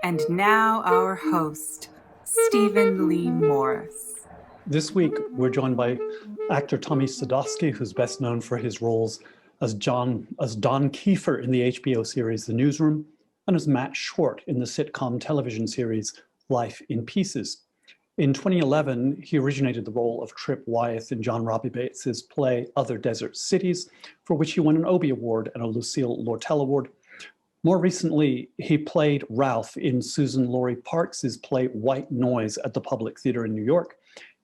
And now our host, Stephen Lee Morris. This week, we're joined by actor Thomas Sadoski, who's best known for his roles as Don Kiefer in the HBO series The Newsroom, and as Matt Short in the sitcom television series Life in Pieces. In 2011, he originated the role of Trip Wyeth in John Robbie Bates's play Other Desert Cities, for which he won an Obie Award and a Lucille Lortel Award. More recently, he played Ralph in Susan Laurie Parks' play White Noise at the Public Theater in New York,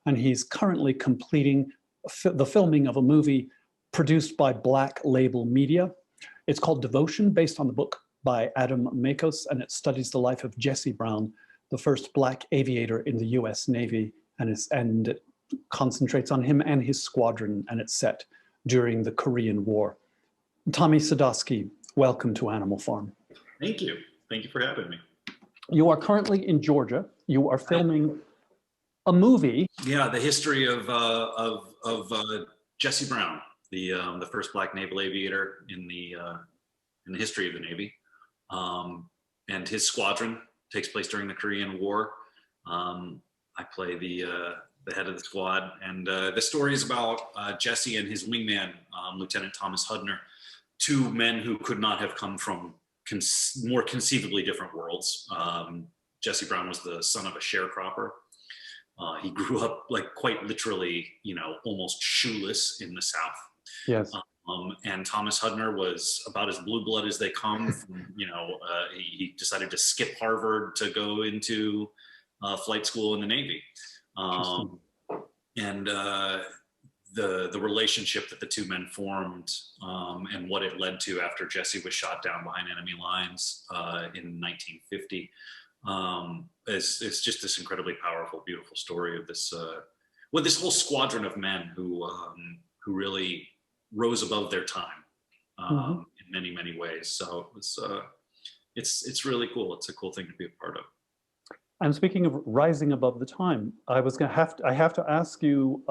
and he's currently completing the filming of a movie produced by Black Label Media. It's called Devotion, based on the book by Adam Makos, and it studies the life of Jesse Brown, the first Black aviator in the US Navy, and it concentrates on him and his squadron, and it's set during the Korean War. Tommy Sadoski, welcome to Animal Farm. Thank you. Thank you for having me. You are currently in Georgia. You are filming a movie. Yeah, the history of Jesse Brown, the first Black naval aviator in the history of the Navy, and his squadron takes place during the Korean War. I play the head of the squad, and the story is about Jesse and his wingman, Lieutenant Thomas Hudner, two men who could not have come from more conceivably different worlds. Jesse Brown was the son of a sharecropper. He grew up like quite literally, almost shoeless in the South. Yes. And Thomas Hudner was about as blue blood as they come. He decided to skip Harvard to go into flight school in the Navy. And the relationship that the two men formed and what it led to after Jesse was shot down behind enemy lines in 1950 is just this incredibly powerful, beautiful story of this this whole squadron of men who really rose above their time in many, many ways. So it's really cool. It's a cool thing to be a part of. And speaking of rising above the time, I have to ask you.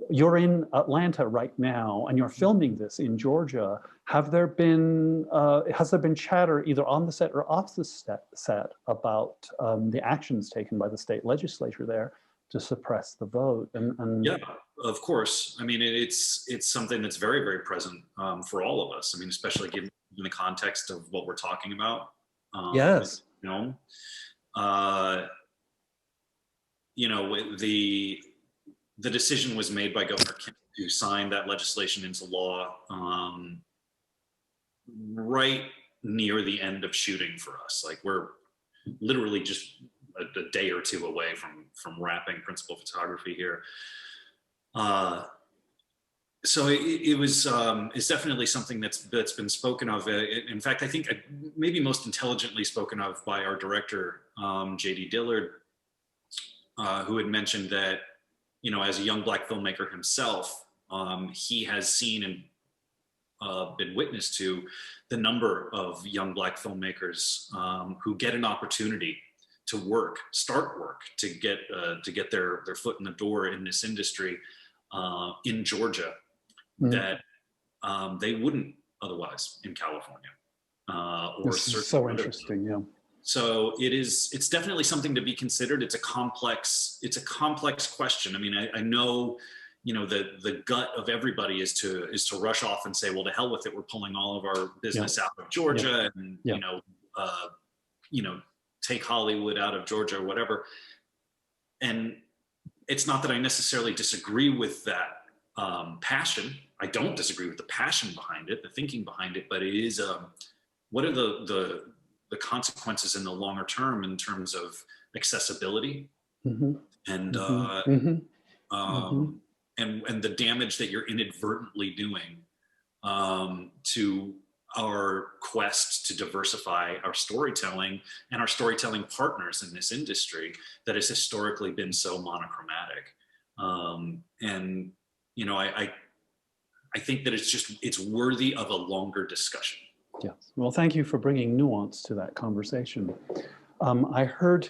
You're in Atlanta right now, and you're filming this in Georgia. Has there been chatter either on the set or off the set about the actions taken by the state legislature there to suppress the vote? And yeah, of course. I mean, it's something that's very, very present for all of us. I mean, especially given the context of what we're talking about. Yes. The decision was made by Governor Kemp to sign that legislation into law right near the end of shooting for us. Like, we're literally just a day or two away from wrapping principal photography here. So it's definitely something that's been spoken of. In fact, I think maybe most intelligently spoken of by our director, J.D. Dillard, who had mentioned that, as a young Black filmmaker himself, he has seen and been witness to the number of young Black filmmakers who get an opportunity to start work, to get their foot in the door in this industry in Georgia that they wouldn't otherwise in California. This is so interesting, yeah. So it's definitely something to be considered. It's a complex question. I mean, I know, the gut of everybody is to rush off and say, well, to hell with it. We're pulling all of our business out of Georgia and, take Hollywood out of Georgia or whatever. And it's not that I necessarily disagree with that passion. I don't disagree with the passion behind it, the thinking behind it, but it is, what are the consequences in the longer term in terms of accessibility and the damage that you're inadvertently doing to our quest to diversify our storytelling and our storytelling partners in this industry that has historically been so monochromatic. I think that it's worthy of a longer discussion. Yes. Well, thank you for bringing nuance to that conversation. I heard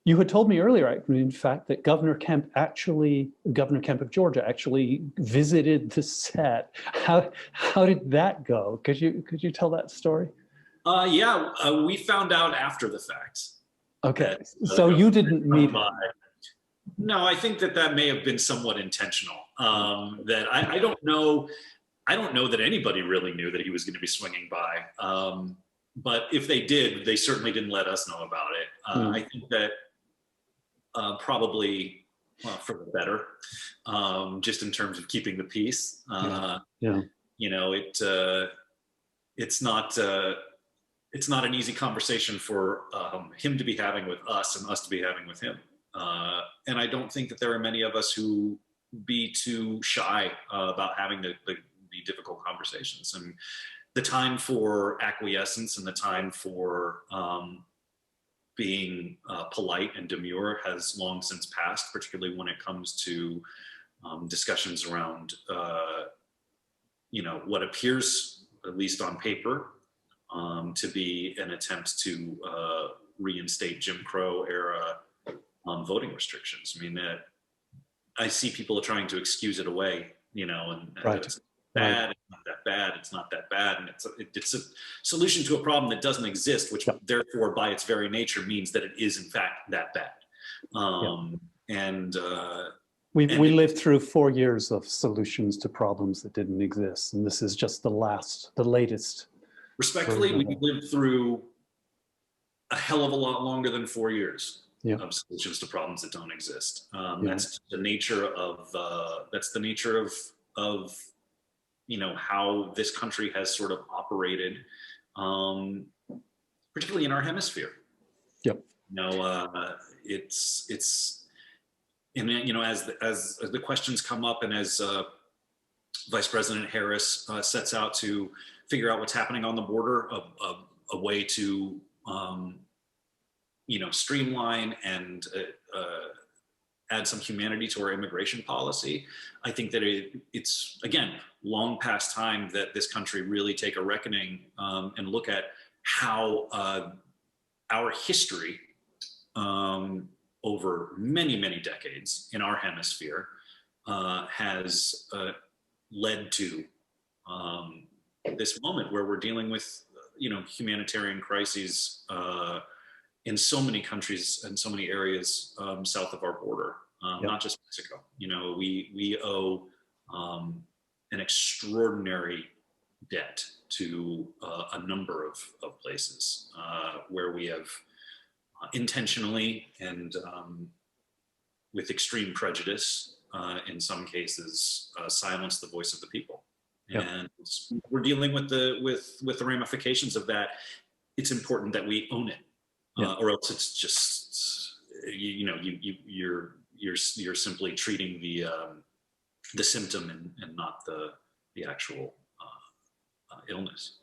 you had told me earlier, in fact, that Governor Kemp of Georgia actually visited the set. How did that go? Could you tell that story? Yeah, we found out after the fact. Okay, That, so you didn't meet him. No, I think that may have been somewhat intentional. That I don't know. I don't know that anybody really knew that he was going to be swinging by. But if they did, they certainly didn't let us know about it. I think that probably for the better, just in terms of keeping the peace. Yeah. You know, it's not an easy conversation for him to be having with us and us to be having with him. And I don't think that there are many of us who be too shy about having the difficult conversations. And the time for acquiescence and the time for being polite and demure has long since passed, particularly when it comes to discussions around, what appears, at least on paper, to be an attempt to reinstate Jim Crow era voting restrictions. I mean, I see people trying to excuse it away, and Right. It's bad, it's not that bad, it's not that bad, and it's a solution to a problem that doesn't exist, which therefore, by its very nature, means that it is in fact that bad. And we lived through 4 years of solutions to problems that didn't exist, and this is just the latest. Respectfully, we lived through a hell of a lot longer than 4 years of solutions to problems that don't exist. That's the nature of how this country has sort of operated, particularly in our hemisphere. Yep. It's and as the questions come up, and as Vice President Harris sets out to figure out what's happening on the border, a way to streamline and add some humanity to our immigration policy. I think that it's again long past time that this country really take a reckoning and look at how our history over many decades in our hemisphere has led to this moment where we're dealing with humanitarian crises in so many countries and so many areas south of our border, not just Mexico. We owe an extraordinary debt to a number of places where we have intentionally and with extreme prejudice, in some cases, silenced the voice of the people. And we're dealing with the ramifications of that. It's important that we own it, or else it's just you're simply treating the symptom and not the actual illness.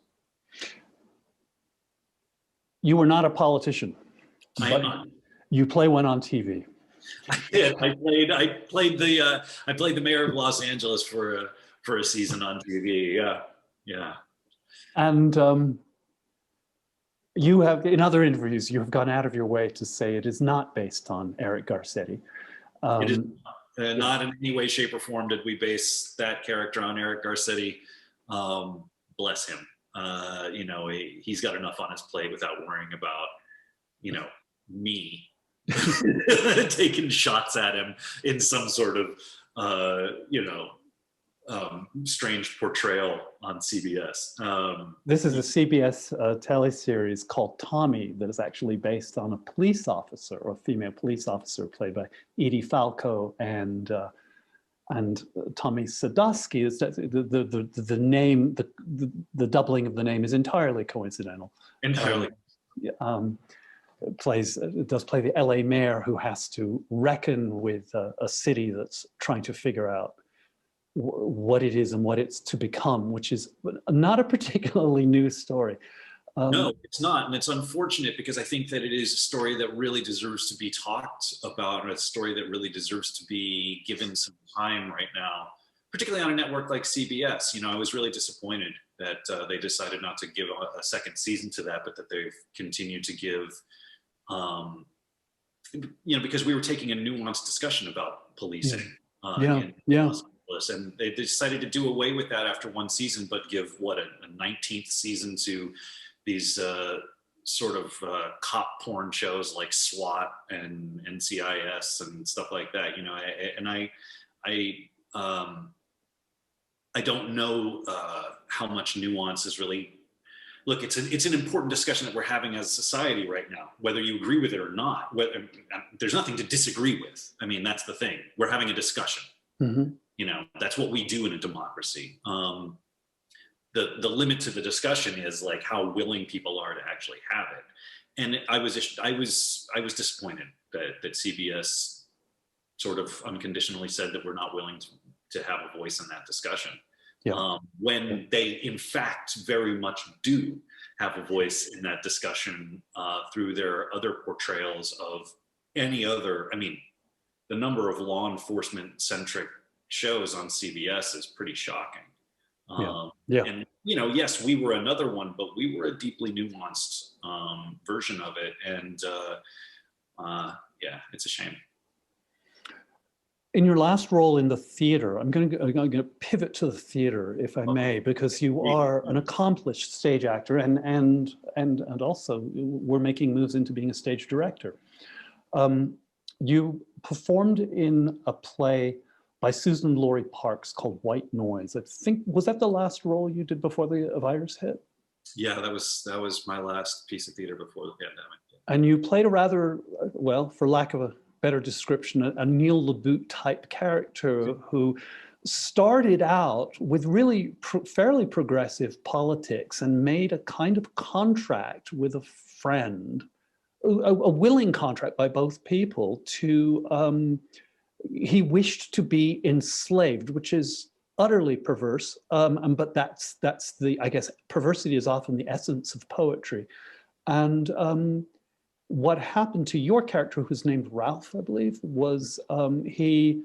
You were not a politician. I am not. You play one on TV. I did. I played the mayor of Los Angeles for a season on TV. Yeah. And you have, in other interviews, you have gone out of your way to say it is not based on Eric Garcetti. It is not in any way, shape, or form did we base that character on Eric Garcetti. Bless him. He's got enough on his plate without worrying about, me taking shots at him in some sort of, strange portrayal on CBS. This is a CBS teleseries called Tommy that is actually based on a police officer, or a female police officer, played by Edie Falco and Tommy Sadoski. The name, the doubling of the name is entirely coincidental. Entirely. Does play the LA mayor who has to reckon with a city that's trying to figure out what it is and what it's to become, which is not a particularly new story. No, it's not. And it's unfortunate because I think that it is a story that really deserves to be talked about, and a story that really deserves to be given some time right now, particularly on a network like CBS. I was really disappointed that they decided not to give a second season to that, but that they've continued to give, because we were taking a nuanced discussion about policing. In Los Angeles, and they decided to do away with that after one season, but give a 19th season to these sort of cop porn shows like SWAT and NCIS and stuff like that. You know, I don't know how much nuance is really. Look, it's an important discussion that we're having as a society right now, whether you agree with it or not. There's nothing to disagree with. I mean, that's the thing. We're having a discussion. Mm-hmm. You know, that's what we do in a democracy. The limit to the discussion is like how willing people are to actually have it. And I was disappointed that CBS sort of unconditionally said that we're not willing to have a voice in that discussion. Yeah. When they, in fact, very much do have a voice in that discussion through their other portrayals of any other. I mean, the number of law enforcement-centric shows on CBS is pretty shocking. And, you know, yes, we were another one, but we were a deeply nuanced version of it. And yeah, it's a shame. In your last role in the theater, I'm going to pivot to the theater, if I may, because you are an accomplished stage actor, and also we're making moves into being a stage director. You performed in a play by Susan Laurie Parks called White Noise. I think, was that the last role you did before the virus hit? Yeah, that was my last piece of theater before the pandemic. And you played a rather, well, for lack of a better description, a Neil LaBute type character who started out with really fairly progressive politics and made a kind of contract with a friend, a willing contract by both people to, he wished to be enslaved, which is utterly perverse, but that's the, I guess, perversity is often the essence of poetry. And what happened to your character, who's named Ralph, I believe, was he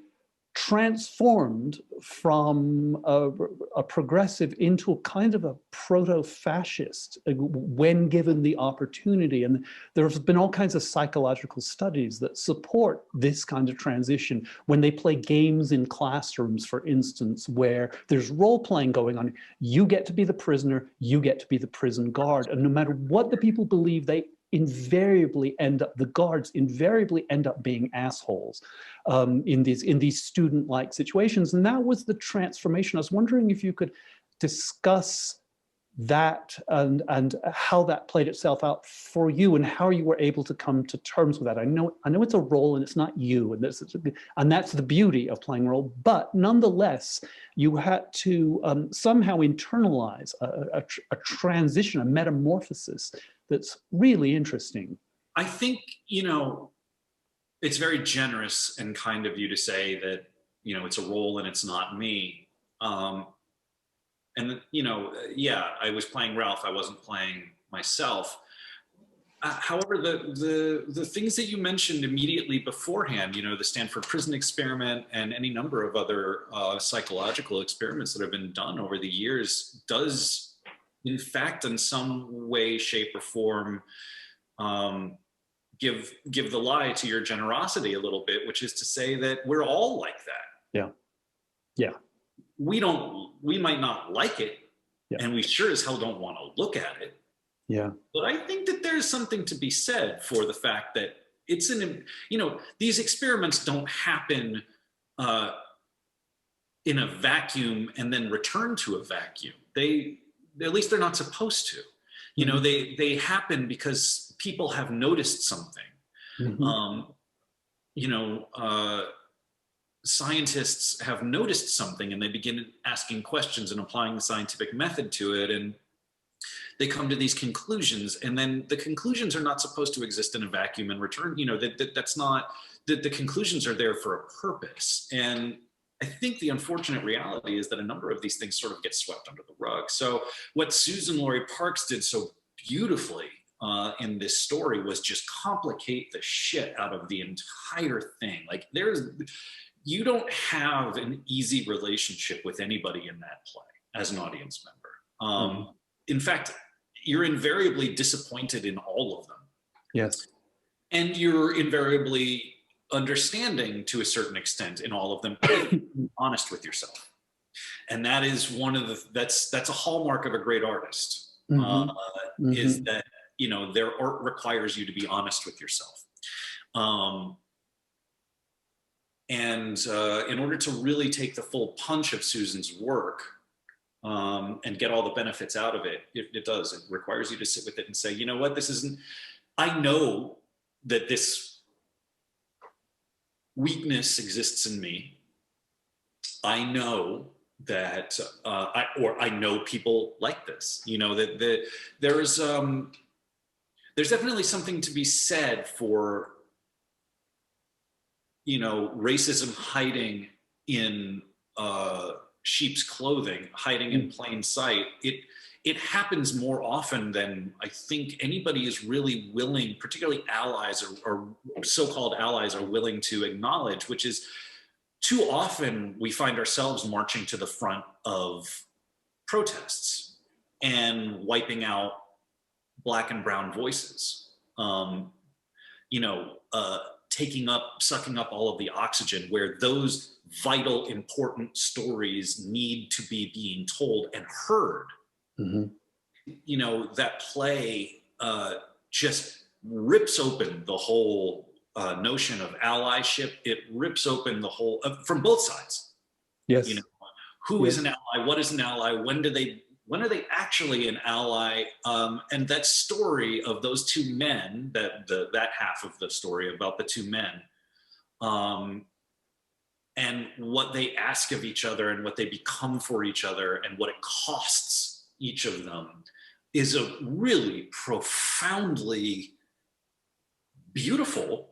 transformed from a progressive into a kind of a proto-fascist when given the opportunity. And there's been all kinds of psychological studies that support this kind of transition when they play games in classrooms, for instance, where there's role-playing going on. You get to be the prisoner, you get to be the prison guard. And no matter what the people believe, the guards invariably end up being assholes in these student-like situations. And that was the transformation. I was wondering if you could discuss that and how that played itself out for you and how you were able to come to terms with that. I know it's a role and it's not you, and that's the beauty of playing a role, but nonetheless, you had to somehow internalize a transition, a metamorphosis that's really interesting. I think, you know, it's very generous and kind of you to say that, you know, it's a role and it's not me. And, you know, yeah, I was playing Ralph, I wasn't playing myself. However, the things that you mentioned immediately beforehand, you know, the Stanford Prison Experiment and any number of other psychological experiments that have been done over the years does, in fact, in some way, shape, or form, give the lie to your generosity a little bit, which is to say that we're all like that. Yeah. Yeah. We might not like it, yeah, and we sure as hell don't want to look at it. Yeah. But I think that there's something to be said for the fact that it's you know, these experiments don't happen in a vacuum and then return to a vacuum. At least they're not supposed to. You know, they happen because people have noticed something. Mm-hmm. You know, scientists have noticed something and they begin asking questions and applying the scientific method to it, and they come to these conclusions, and then the conclusions are not supposed to exist in a vacuum and return. You know, that's not, the conclusions are there for a purpose. And I think the unfortunate reality is that a number of these things sort of get swept under the rug. So what Susan Laurie Parks did so beautifully in this story was just complicate the shit out of the entire thing. Like you don't have an easy relationship with anybody in that play as an audience member. In fact, you're invariably disappointed in all of them. Yes. And you're invariably understanding to a certain extent in all of them, honest with yourself. And that is one of that's a hallmark of a great artist. Mm-hmm. is that, their art requires you to be honest with yourself. And in order to really take the full punch of Susan's work and get all the benefits out of it, it does. It requires you to sit with it and say, you know what, this isn't, I know that this weakness exists in me. I know that, I know people like this, that there's definitely something to be said for, racism hiding in sheep's clothing, hiding in plain sight. It happens more often than I think anybody is really willing, particularly allies or so-called allies, are willing to acknowledge, which is too often we find ourselves marching to the front of protests and wiping out Black and brown voices, sucking up all of the oxygen where those vital, important stories need to be being told and heard. That play just rips open the whole notion of allyship. It rips open the whole, from both sides. Yes. Who is an ally? What is an ally? When are they actually an ally? And that story of those two men, that half of the story about the two men, and what they ask of each other and what they become for each other and what it costs each of them, is a really profoundly beautiful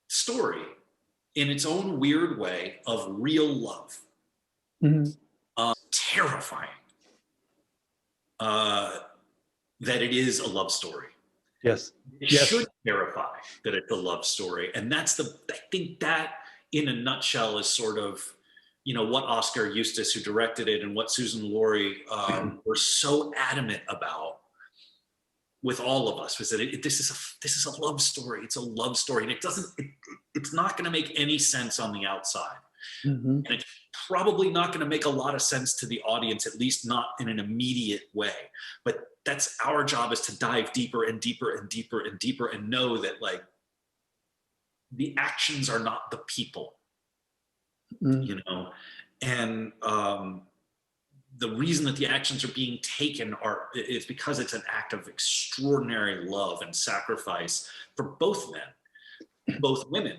story in its own weird way of real love. Terrifying that it is a love story. Yes. It should terrify that it's a love story. And I think that in a nutshell is sort of, what Oscar Eustis, who directed it, and what Susan Laurie were so adamant about with all of us, was that this is a love story. It's a love story. And it's not going to make any sense on the outside. And it's probably not going to make a lot of sense to the audience, at least not in an immediate way. But that's our job, is to dive deeper and deeper and deeper and deeper and know that, like, the actions are not the people, and the reason that the actions are being taken is because it's an act of extraordinary love and sacrifice for both men, both women.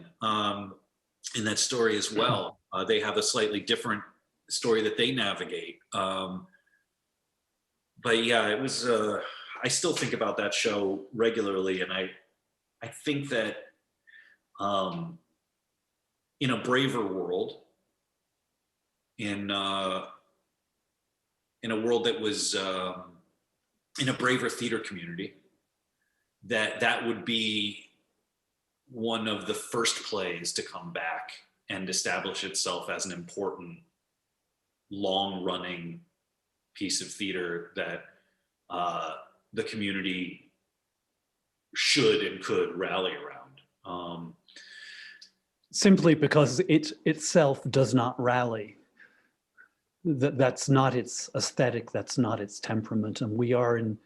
In that story as well, they have a slightly different story that they navigate. But yeah, it was. I still think about that show regularly, and I think that in a braver world, in a world that was in a braver theater community, that would be one of the first plays to come back and establish itself as an important, long-running piece of theater that the community should and could rally around. Simply because it itself does not rally. That's not its aesthetic, that's not its temperament, and we are in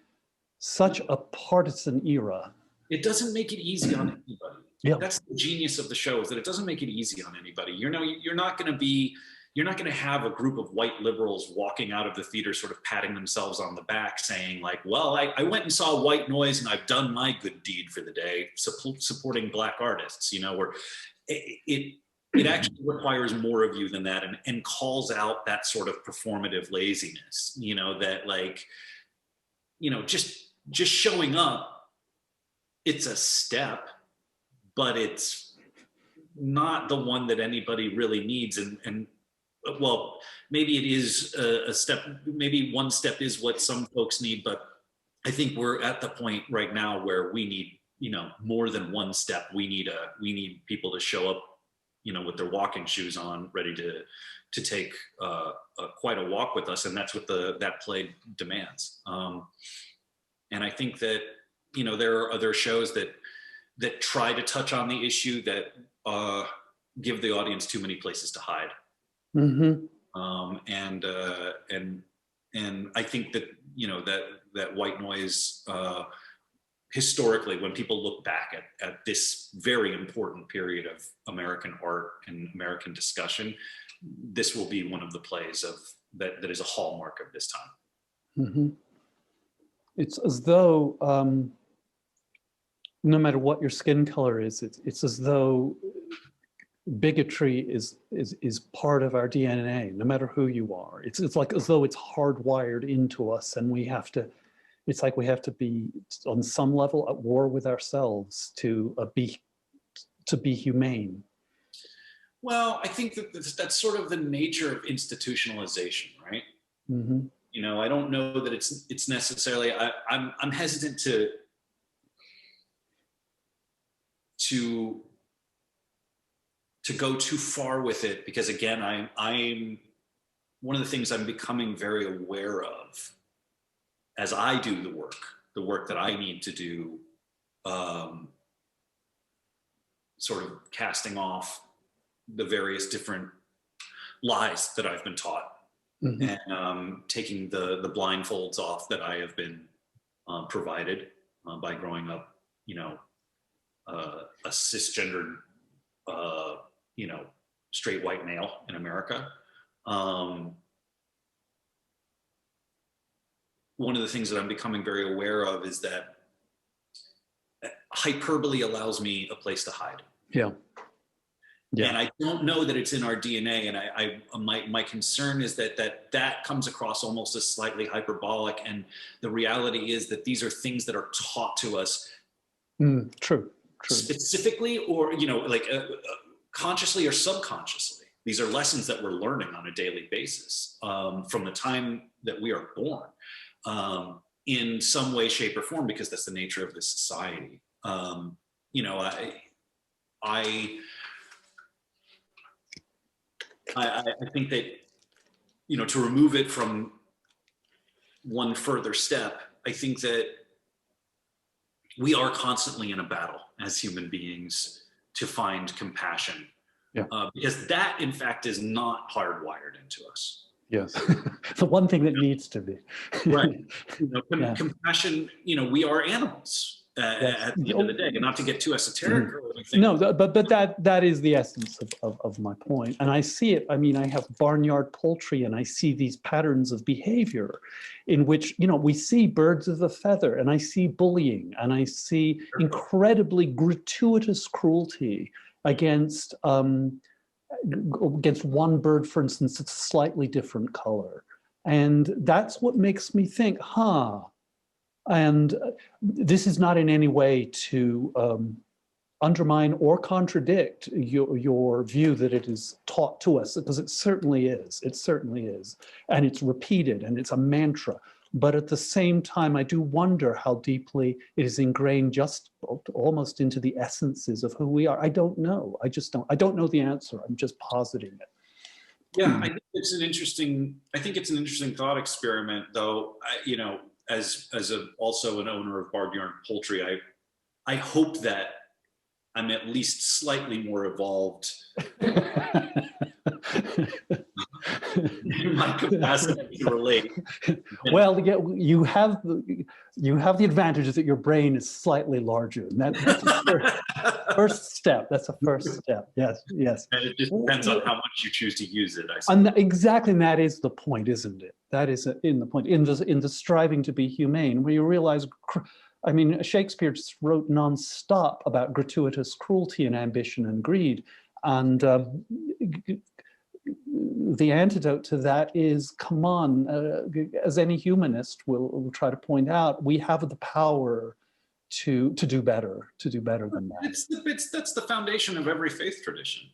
such a partisan era. It doesn't make it easy on anybody. Yeah. That's the genius of the show, is that it doesn't make it easy on anybody. You're not going to have a group of white liberals walking out of the theater sort of patting themselves on the back saying, like, well, I went and saw White Noise and I've done my good deed for the day, supporting Black artists, where it actually requires more of you than that, and calls out that sort of performative laziness, that, like, just showing up, it's a step, but it's not the one that anybody really needs. And well, maybe it is a step, maybe one step is what some folks need, but I think we're at the point right now where we need, more than one step. We need people to show up, with their walking shoes on, ready to take quite a walk with us. And that's what that play demands. And I think that, there are other shows that try to touch on the issue that give the audience too many places to hide. And I think that, that white noise, historically, when people look back at this very important period of American art and American discussion, this will be one of the plays that is a hallmark of this time. Mm-hmm. It's as though no matter what your skin color is, it's as though bigotry is part of our DNA, no matter who you are. It's like as though it's hardwired into us, and we have to. It's like we have to be on some level at war with ourselves to be humane. Well, I think that's sort of the nature of institutionalization, right? Mm-hmm. You know, I don't know that it's necessarily. I'm hesitant to go too far with it, because again, I'm one of the things I'm becoming very aware of as I do the work that I need to do, sort of casting off the various different lies that I've been taught, mm-hmm. and taking the blindfolds off that I have been provided by growing up, you know, a cisgendered, you know, straight white male in America. One of the things that I'm becoming very aware of is that hyperbole allows me a place to hide. Yeah. Yeah. And I don't know that it's in our DNA. And my concern is that comes across almost as slightly hyperbolic. And the reality is that these are things that are taught to us. True. Specifically, or, you know, like consciously or subconsciously. These are lessons that we're learning on a daily basis from the time that we are born, in some way, shape, or form, because that's the nature of this society. You know, I think that, you know, to remove it from one further step, I think that we are constantly in a battle as human beings to find compassion. Yeah. Because that, in fact, is not hardwired into us. Yes. The one thing that needs to be. Right. You know, compassion, you know, we are animals. At the end of the day, and not to get too esoteric or anything. No, but that is the essence of my point. And I see it. I mean, I have barnyard poultry, and I see these patterns of behavior in which, you know, we see birds of a feather, and I see bullying, and I see incredibly gratuitous cruelty against one bird, for instance, it's a slightly different color. And that's what makes me think, and this is not in any way to undermine or contradict your view that it is taught to us, because it certainly is. It certainly is. And it's repeated, and it's a mantra. But at the same time, I do wonder how deeply it is ingrained just almost into the essences of who we are. I don't know. I don't know the answer. I'm just positing it. Yeah, I think it's an interesting thought experiment, though. You know, as also an owner of barnyard poultry, I hope that I'm at least slightly more evolved in my capacity to relate. Well, you have the advantage that your brain is slightly larger, and that's the first step. That's a first step. Yes. And it just depends on how much you choose to use it, I suppose. And exactly, and that is the point, isn't it? That is in the point, in the striving to be humane, where you realize, I mean, Shakespeare just wrote nonstop about gratuitous cruelty and ambition and greed, and the antidote to that is, come on, as any humanist will try to point out, we have the power to do better than that. That's the foundation of every faith tradition.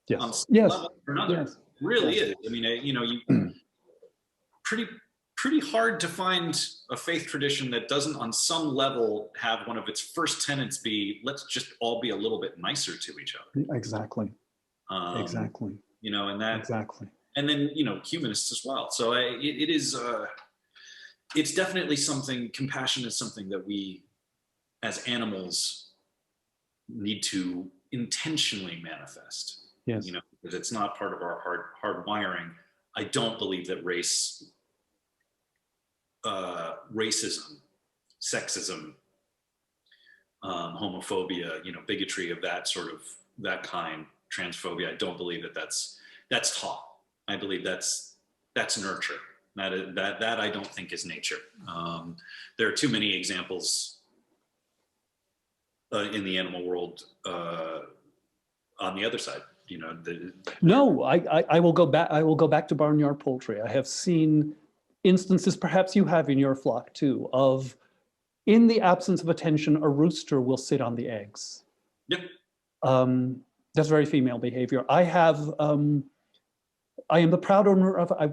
Yes. On some yes. level or another. Yes. It really is. I mean, you know, pretty hard to find a faith tradition that doesn't on some level have one of its first tenets be, let's just all be a little bit nicer to each other. Exactly. Exactly. You know, and that exactly. And then, you know, humanists as well. So it is, it's definitely something, compassion is something that we as animals need to intentionally manifest. Yes. You know, because it's not part of our hard wiring. I don't believe that race racism, sexism, homophobia, bigotry of that kind, transphobia. I don't believe that's taught. I believe that's nurture. That I don't think is nature. There are too many examples in the animal world on the other side. No, I will go back. I will go back to barnyard poultry. I have seen instances, perhaps you have in your flock too, of in the absence of attention, a rooster will sit on the eggs. Yep. That's very female behavior. I am the proud owner of, I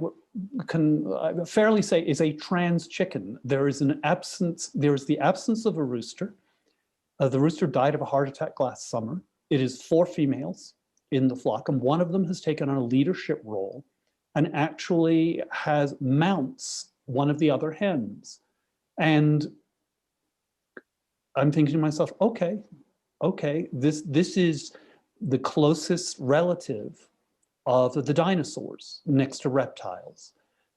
can fairly say, is a trans chicken. There is the absence of a rooster. The rooster died of a heart attack last summer. It is 4 females in the flock, and one of them has taken on a leadership role and actually mounts one of the other hens. And I'm thinking to myself, okay, this is the closest relative of the dinosaurs next to reptiles.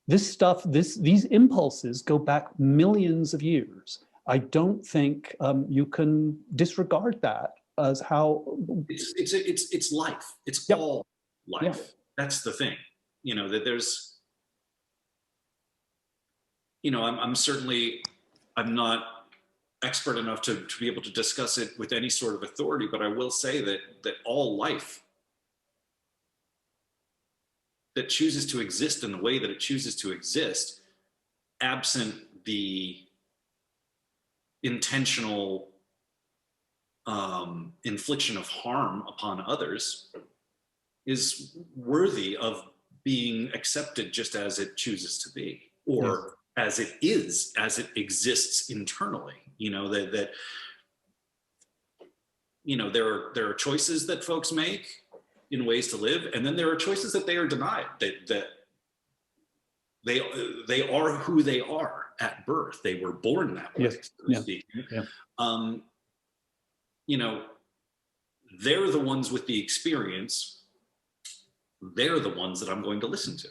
These impulses go back millions of years. I don't think you can disregard that as how it's life. It's Yep. all life. Yeah. That's the thing. That there's. I'm not expert enough to be able to discuss it with any sort of authority, but I will say that all life that chooses to exist in the way that it chooses to exist, absent the intentional infliction of harm upon others, is worthy of being accepted just as it chooses to be, or as it is, as it exists internally. There are choices that folks make in ways to live, and then there are choices that they are denied, that they are who they are at birth. They were born that way, so to speak. They're the ones with the experience. They're the ones that I'm going to listen to.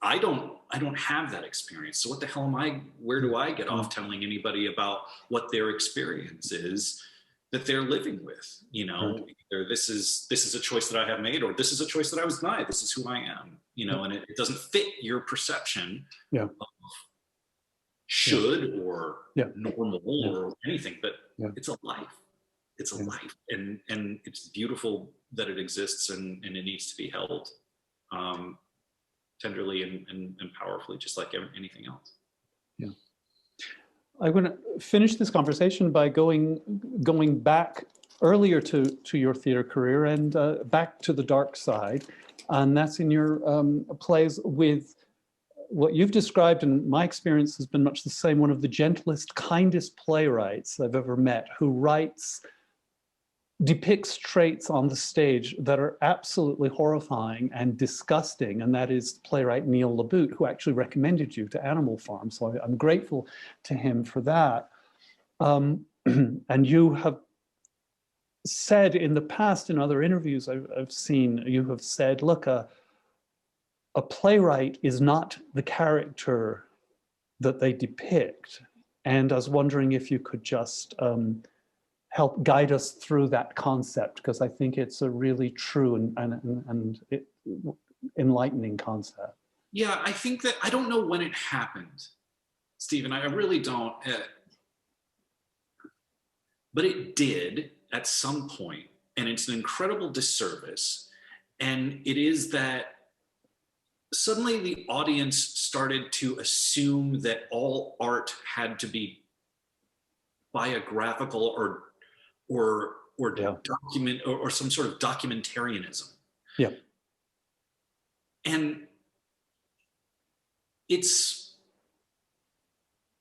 I don't have that experience. So what the hell where do I get off telling anybody about what their experience is that they're living with? Either this is a choice that I have made, or this is a choice that I was denied. This is who I am, and it doesn't fit your perception of should or normal or anything, but it's a life. It's a life, and it's beautiful that it exists, and it needs to be held tenderly and powerfully, just like anything else. I'm going to finish this conversation by going back earlier to your theater career and back to the dark side, and that's in your plays with what you've described, and my experience has been much the same, one of the gentlest, kindest playwrights I've ever met, who depicts traits on the stage that are absolutely horrifying and disgusting, and that is playwright Neil LaBute, who actually recommended you to Animal Farm. So I'm grateful to him for that. And you have said in the past, in other interviews I've seen, you have said, look, a playwright is not the character that they depict. And I was wondering if you could just help guide us through that concept, because I think it's a really true and enlightening concept. Yeah, I think that I don't know when it happened, Stephen. I really don't. But it did at some point, and it's an incredible disservice. And it is that suddenly the audience started to assume that all art had to be biographical or document or some sort of documentarianism. Yeah. And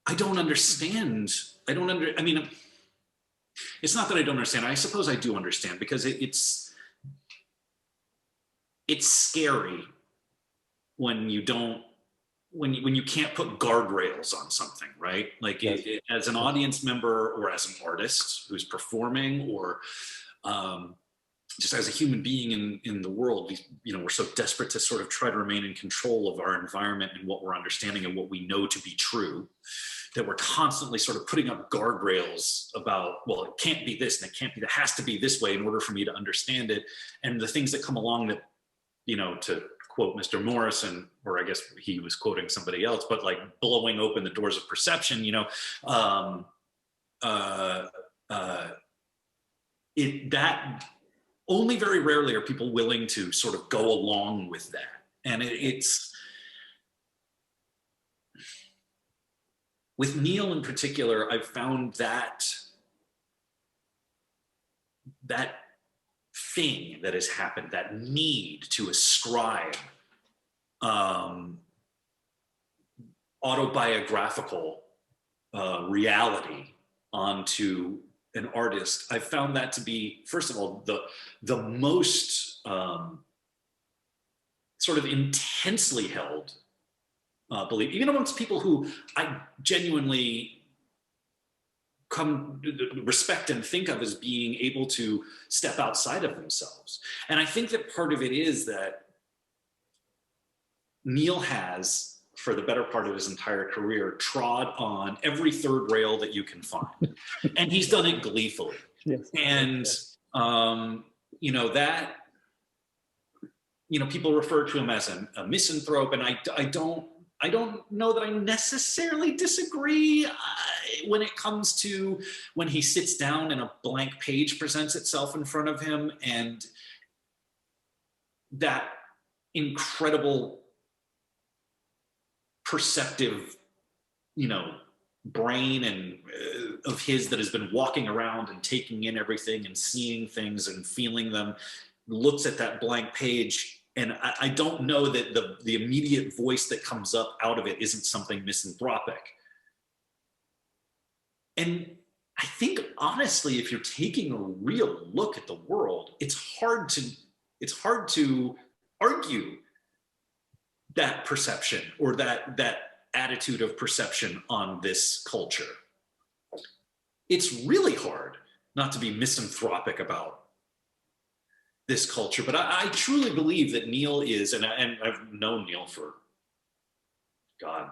I don't understand. I mean, it's not that I don't understand. I suppose I do understand, because it's scary when you can't put guardrails on something, right? Like as an audience member or as an artist who's performing, or just as a human being in the world, we're so desperate to sort of try to remain in control of our environment and what we're understanding and what we know to be true, that we're constantly sort of putting up guardrails about, well, it can't be this and it can't be that, has to be this way in order for me to understand it. And the things that come along that, to quote Mr. Morrison, or I guess he was quoting somebody else, but like blowing open the doors of perception, that only very rarely are people willing to sort of go along with that. And it's with Neil in particular, I've found that thing that has happened, that need to ascribe autobiographical reality onto an artist. I found that to be, first of all, the most sort of intensely held belief, even amongst people who I genuinely come respect and think of as being able to step outside of themselves. And I think that part of it is that Neil has, for the better part of his entire career, trod on every third rail that you can find. And he's done it gleefully. Yes. And, people refer to him as a misanthrope, and I don't know that I necessarily disagree when it comes to when he sits down and a blank page presents itself in front of him, and that incredible perceptive, brain and of his that has been walking around and taking in everything and seeing things and feeling them, looks at that blank page. And I don't know that the immediate voice that comes up out of it isn't something misanthropic. And I think, honestly, if you're taking a real look at the world, it's hard to argue that perception or that attitude of perception on this culture. It's really hard not to be misanthropic about this culture. But I truly believe that Neil is, and I've known Neil for, God,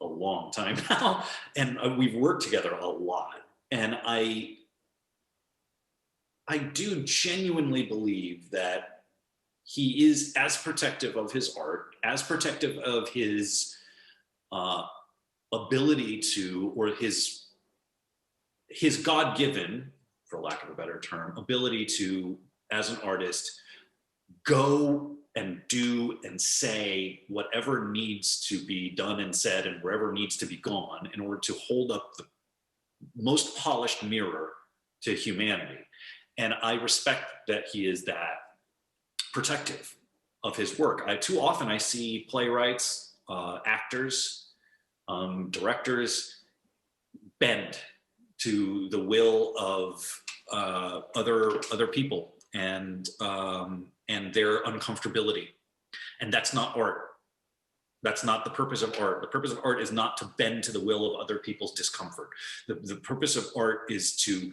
a long time now, and we've worked together a lot. And I do genuinely believe that he is as protective of his art, as protective of his ability to, or his God-given, for lack of a better term, ability to, as an artist, go and do and say whatever needs to be done and said and wherever needs to be gone in order to hold up the most polished mirror to humanity. And I respect that he is that protective of his work. Too often I see playwrights, actors, directors bend to the will of other people and their uncomfortability. And that's not art. That's not the purpose of art. The purpose of art is not to bend to the will of other people's discomfort. The purpose of art is to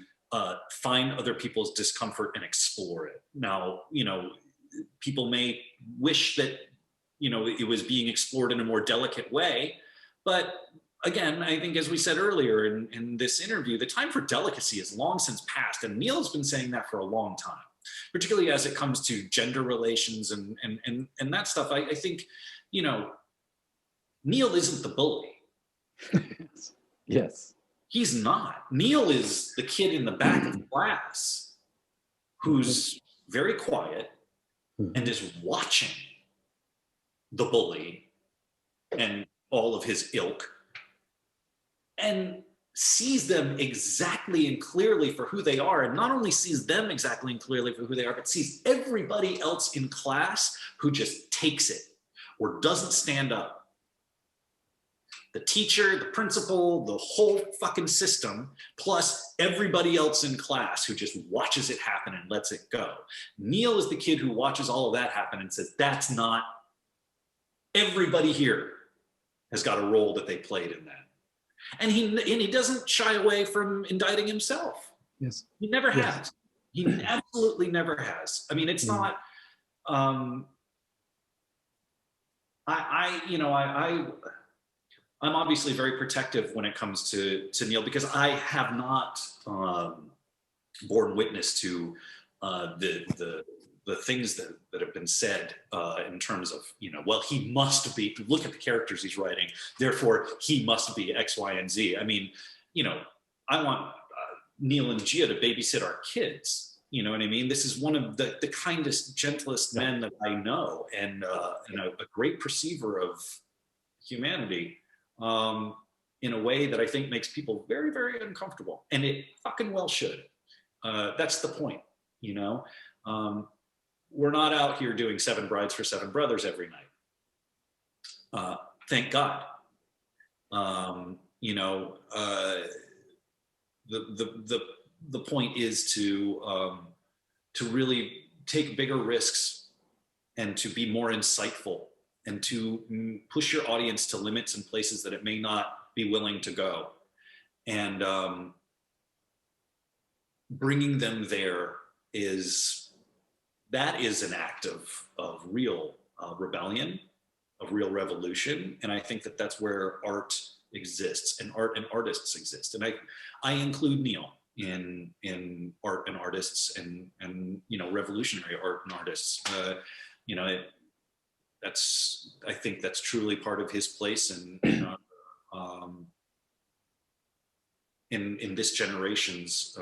find other people's discomfort and explore it. Now, people may wish that, it was being explored in a more delicate way, but again, I think, as we said earlier in this interview, the time for delicacy is long since past. And Neil's been saying that for a long time, particularly as it comes to gender relations and that stuff. I think, Neil isn't the bully. Yes. He's not. Neil is the kid in the back of the class who's very quiet and is watching the bully and all of his ilk and sees them exactly and clearly for who they are. And not only sees them exactly and clearly for who they are, but sees everybody else in class who just takes it or doesn't stand up. The teacher, the principal, the whole fucking system, plus everybody else in class who just watches it happen and lets it go. Neil is the kid who watches all of that happen and says, that's not, everybody here has got a role that they played in that. And he doesn't shy away from indicting himself. Yes. He never has. He absolutely never has. I mean, it's not. I'm obviously very protective when it comes to Neil, because I have not borne witness to the things that have been said in terms of, well, he must be, look at the characters he's writing, therefore he must be X, Y, and Z. I mean, I want Neil and Gia to babysit our kids. You know what I mean? This is one of the kindest, gentlest men that I know, and a great perceiver of humanity in a way that I think makes people very, very uncomfortable. And it fucking well should. That's the point, we're not out here doing 7 Brides for 7 Brothers every night. Thank God. The point is to really take bigger risks and to be more insightful and to push your audience to limits and places that it may not be willing to go. And bringing them there is an act of real rebellion, of real revolution. And I think that that's where art exists, and art and artists exist. And I include Neil in art and artists and revolutionary art and artists. I think that's truly part of his place in this generation's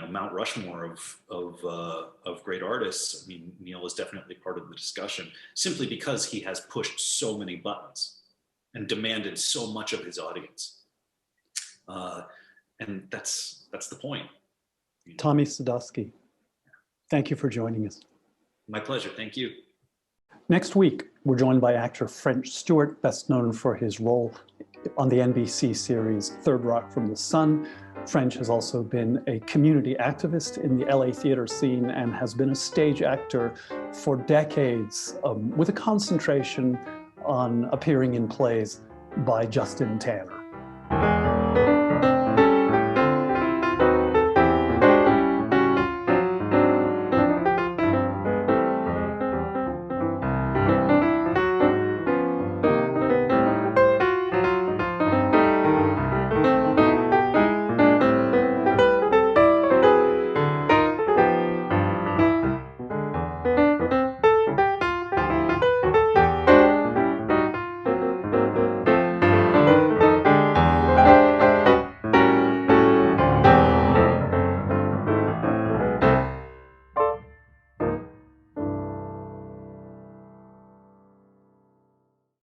Mount Rushmore of great artists. I mean, Neil is definitely part of the discussion, simply because he has pushed so many buttons and demanded so much of his audience. And that's the point. Thomas Sadoski, thank you for joining us. My pleasure. Thank you. Next week, we're joined by actor French Stewart, best known for his role on the NBC series Third Rock from the Sun. French has also been a community activist in the LA theater scene and has been a stage actor for decades, with a concentration on appearing in plays by Justin Tanner.